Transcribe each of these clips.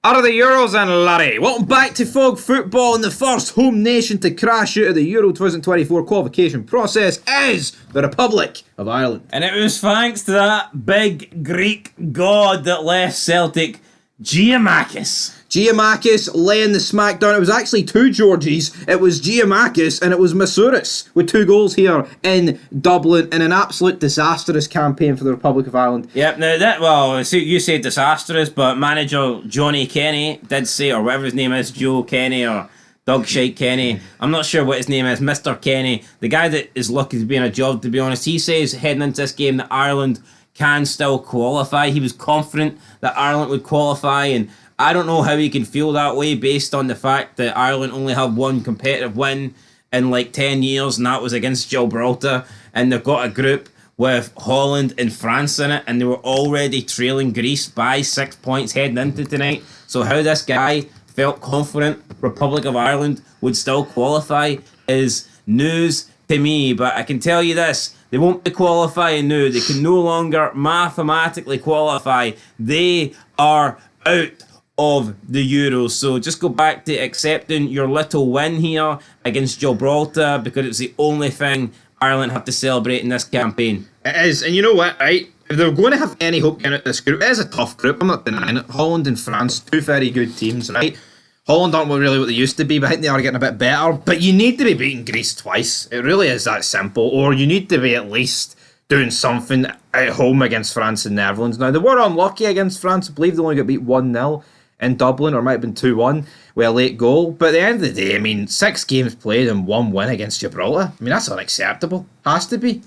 Are the Euros and Larry? Welcome back to Fog Football, and the first home nation to crash out of the Euro 2024 qualification process is the Republic of Ireland. And it was thanks to that big Greek god that left Celtic, Giamakis. Giamakis laying the smackdown. It was actually two Georgies. It was Giamakis and it was Masouras with 2 goals here in Dublin in an absolute disastrous campaign for the Republic of Ireland. Yep, now you say disastrous, but manager Johnny Kenny did say, or whatever his name is, Joe Kenny or Doug Shite Kenny, I'm not sure what his name is, Mr. Kenny, the guy that is lucky to be in a job, to be honest, he says heading into this game that Ireland can still qualify. He was confident that Ireland would qualify, and I don't know how he can feel that way based on the fact that Ireland only have one competitive win in like 10 years, and that was against Gibraltar, and they've got a group with Holland and France in it, and they were already trailing Greece by 6 points heading into tonight. So how this guy felt confident Republic of Ireland would still qualify is news to me, but I can tell you this, they won't be qualifying now. They can no longer mathematically qualify. They are out of the Euros. So just go back to accepting your little win here against Gibraltar, because it's the only thing Ireland have to celebrate in this campaign. It is, and you know what, right? If they're going to have any hope getting out this group, it is a tough group, I'm not denying it. Holland and France, 2 very good teams, right? Holland aren't really what they used to be, but I think they are getting a bit better. But you need to be beating Greece twice. It really is that simple. Or you need to be at least doing something at home against France and Netherlands. Now, they were unlucky against France. I believe they only got beat 1-0 in Dublin, or it might have been 2-1 with a late goal. But at the end of the day, I mean, 6 games played and 1 win against Gibraltar. I mean, that's unacceptable. Has to be.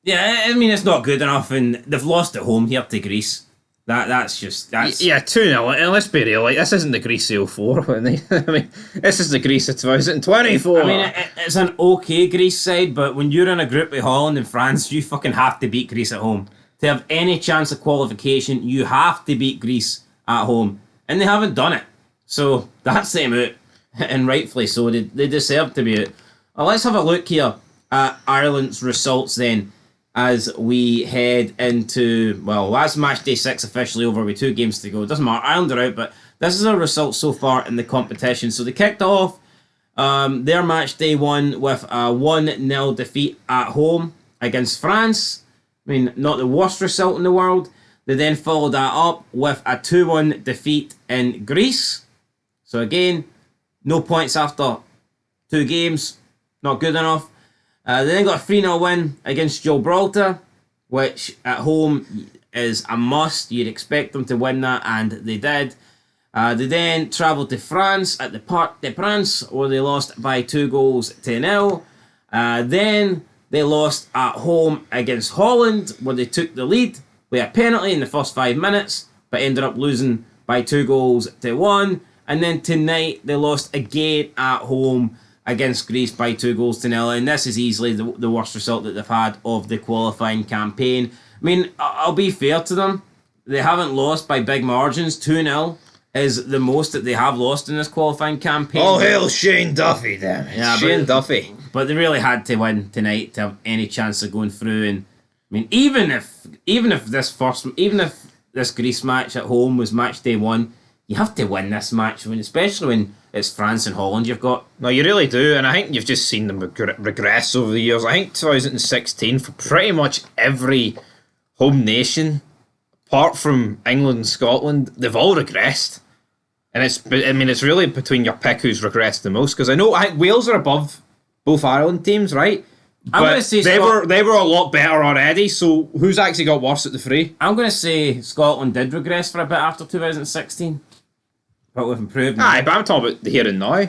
Yeah, I mean, it's not good enough, and they've lost at home here to Greece. That's 2-0. And let's be real, like, this isn't the Greece of 04. I mean, this is the Greece of 2024. I mean, it's an okay Greece side, but when you're in a group with Holland and France, you fucking have to beat Greece at home. To have any chance of qualification, you have to beat Greece at home. And they haven't done it. So that's them out. And rightfully so. They deserve to be out. Well, let's have a look here at Ireland's results then, as we head into, well, last match day 6 officially over with 2 games to go. It doesn't matter, Ireland are out, but this is our results so far in the competition. So they kicked off their match day 1 with a 1-0 defeat at home against France. I mean, not the worst result in the world. They then followed that up with a 2-1 defeat in Greece. So again, no points after 2 games. Not good enough. They then got a 3-0 win against Gibraltar, which at home is a must. You'd expect them to win that, and they did. They then travelled to France at the Parc des Princes, where they lost by 2-0. Then they lost at home against Holland, where they took the lead with a penalty in the first 5 minutes, but ended up losing by 2-1. And then tonight they lost again at home against Greece by 2-0, and this is easily the worst result that they've had of the qualifying campaign. I mean, I'll be fair to them. They haven't lost by big margins. 2-0 is the most that they have lost in this qualifying campaign. Oh, hell, Shane Duffy, damn it. Yeah, Shane Duffy. But they really had to win tonight to have any chance of going through. And I mean, even if this Greece match at home was match day 1, you have to win this match, especially when it's France and Holland you've got. No, you really do, and I think you've just seen them regress over the years. I think 2016, for pretty much every home nation, apart from England and Scotland, they've all regressed. And it's really between your pick who's regressed the most, because I think Wales are above both Ireland teams, right? I'm going to say they were a lot better already, so who's actually got worse at the 3? I'm going to say Scotland did regress for a bit after 2016. But we've improved. Aye, but I'm talking about the here and now.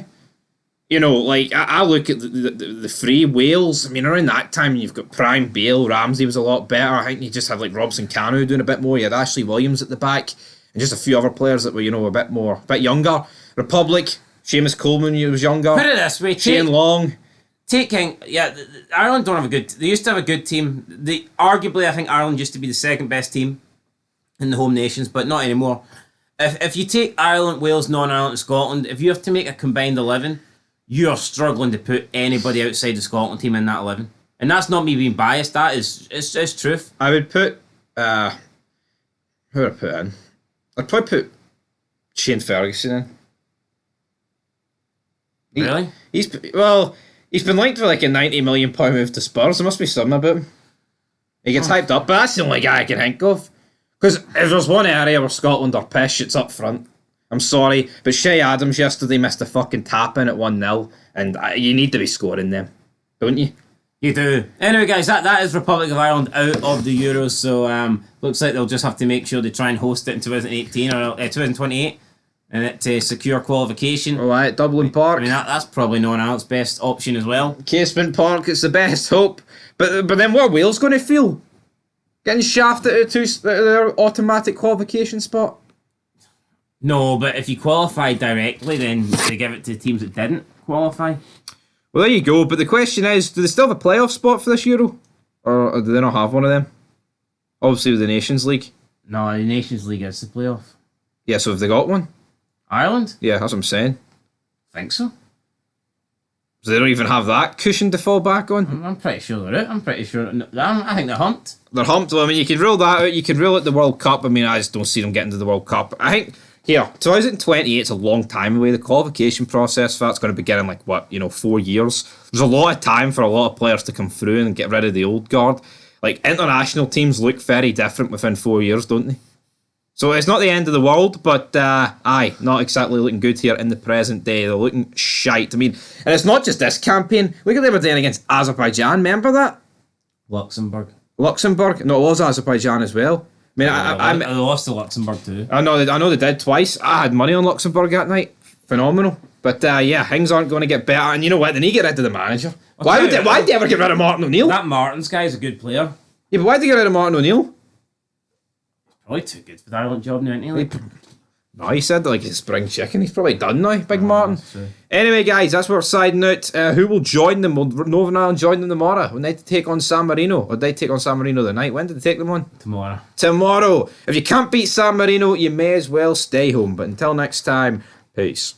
You know, like, I look at the 3 Wales. I mean, around that time, you've got Prime, Bale, Ramsey was a lot better. I think you just had, like, Robson Cano doing a bit more. You had Ashley Williams at the back. And just a few other players that were, a bit younger. Republic, Seamus Coleman, he was younger. Put it this way. Shane Long. Ireland don't have a good... They used to have a good team. Arguably, I think Ireland used to be the second best team in the home nations, but not anymore. If you take Ireland, Wales, non-Ireland, and Scotland, if you have to make a combined 11, you are struggling to put anybody outside the Scotland team in that 11. And that's not me being biased, it's truth. I would put... who would I put in? I'd probably put Shane Ferguson in. Really? He's been linked with like a £90 million move to Spurs. There must be something about him. He gets hyped up, but that's the only guy I can think of. Because if there's one area where Scotland are pish, it's up front. I'm sorry, but Shea Adams yesterday missed a fucking tap in at 1-0, and you need to be scoring them, don't you? You do. Anyway, guys, that is Republic of Ireland out of the Euros, so looks like they'll just have to make sure they try and host it in 2018 or 2028 and to secure qualification. Alright, Dublin Park. I mean, that's probably no one else's best option as well. Casement Park, it's the best hope. But then what are Wales going to feel? Getting shafted at their automatic qualification spot? No, but if you qualify directly, then they give it to teams that didn't qualify. Well, there you go. But the question is, do they still have a playoff spot for this Euro? Or do they not have one of them? Obviously with the Nations League. No, the Nations League is the playoff. Yeah, so have they got one? Ireland? Yeah, that's what I'm saying. Think so. So they don't even have that cushion to fall back on? I'm pretty sure they're out. I'm pretty sure. I think they're humped. They're humped. Well, I mean, you could rule that out. You could rule out the World Cup. I mean, I just don't see them getting to the World Cup. I think, 2028 is a long time away. The qualification process for that's going to begin in 4 years. There's a lot of time for a lot of players to come through and get rid of the old guard. Like, international teams look very different within 4 years, don't they? So it's not the end of the world, but not exactly looking good here in the present day. They're looking shite. I mean, and it's not just this campaign. Look at what they were doing against Azerbaijan. Remember that? Luxembourg. No, it was Azerbaijan as well. I mean, they lost to Luxembourg too. I know they did twice. I had money on Luxembourg that night. Phenomenal. But things aren't going to get better. And you know what? They need to get rid of the manager. Why'd they ever get rid of Martin O'Neill? That Martins guy is a good player. Yeah, but why'd they get rid of Martin O'Neill? Probably too good for the Ireland job now, isn't he? No, he said like he's spring chicken. He's probably done now, Big Martin. Anyway, guys, that's what we're siding out. Who will join them? Will Northern Ireland join them tomorrow when they take on San Marino? Or did they take on San Marino the night? When did they take them on? Tomorrow. If you can't beat San Marino, you may as well stay home. But until next time, peace.